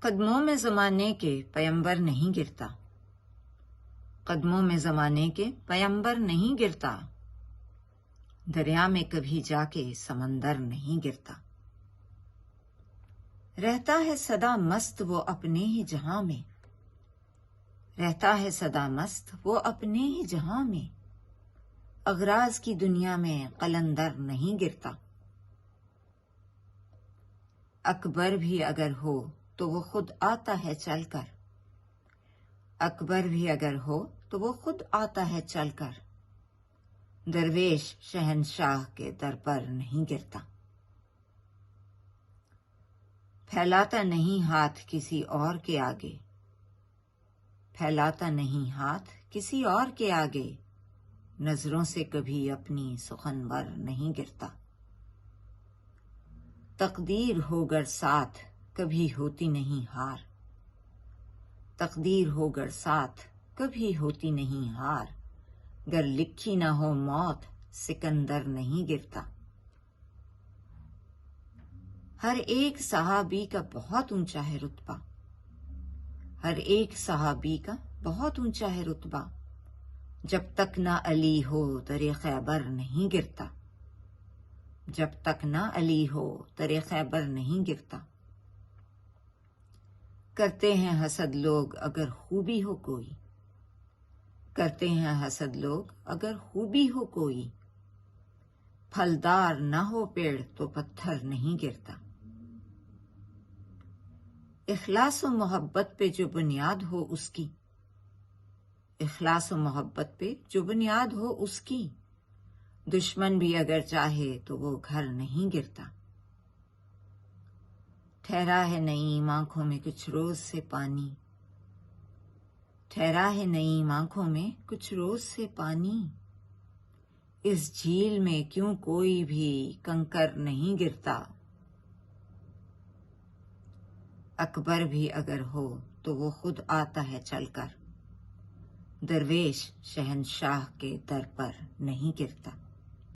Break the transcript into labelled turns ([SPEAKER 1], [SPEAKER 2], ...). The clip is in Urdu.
[SPEAKER 1] قدموں میں زمانے کے پیمبر نہیں گرتا، قدموں میں زمانے کے پیمبر نہیں گرتا، دریا میں کبھی جا کے سمندر نہیں گرتا۔ رہتا ہے سدا مست وہ اپنے ہی جہاں میں، رہتا ہے سدا مست وہ اپنے ہی جہاں میں، اغراض کی دنیا میں قلندر نہیں گرتا۔ اکبر بھی اگر ہو تو وہ خود آتا ہے چل کر، اکبر بھی اگر ہو تو وہ خود آتا ہے چل کر، درویش شہنشاہ کے در پر نہیں گرتا۔ پھیلاتا نہیں ہاتھ کسی اور کے آگے، پھیلاتا نہیں ہاتھ کسی اور کے آگے، نظروں سے کبھی اپنی سخنور نہیں گرتا۔ تقدیر ہو گر ساتھ کبھی ہوتی نہیں ہار، تقدیر ہو گر ساتھ کبھی ہوتی نہیں ہار، گر لکھی نہ ہو موت سکندر نہیں گرتا۔ ہر ایک صحابی کا بہت اونچا ہے رتبہ، ہر ایک صحابی کا بہت اونچا ہے رتبہ، جب تک نہ علی ہو در خیبر نہیں گرتا، جب تک نہ علی ہو در خیبر نہیں گرتا۔ کرتے ہیں حسد لوگ اگر خوبی ہو کوئی، کرتے ہیں حسد لوگ اگر خوبی ہو کوئی، پھلدار نہ ہو پیڑ تو پتھر نہیں گرتا۔ اخلاص و محبت پہ جو بنیاد ہو اس کی، اخلاص و محبت پہ جو بنیاد ہو اس کی، دشمن بھی اگر چاہے تو وہ گھر نہیں گرتا۔ ٹھہرا ہے نعیم آنکھوں میں کچھ روز سے پانی، ٹھہرا ہے نعیم آنکھوں میں کچھ روز سے پانی، اس جھیل میں کیوں کوئی بھی کنکر نہیں گرتا۔ اکبر بھی اگر ہو تو وہ خود آتا ہے چل کر، درویش شہنشاہ کے در پر نہیں گرتا۔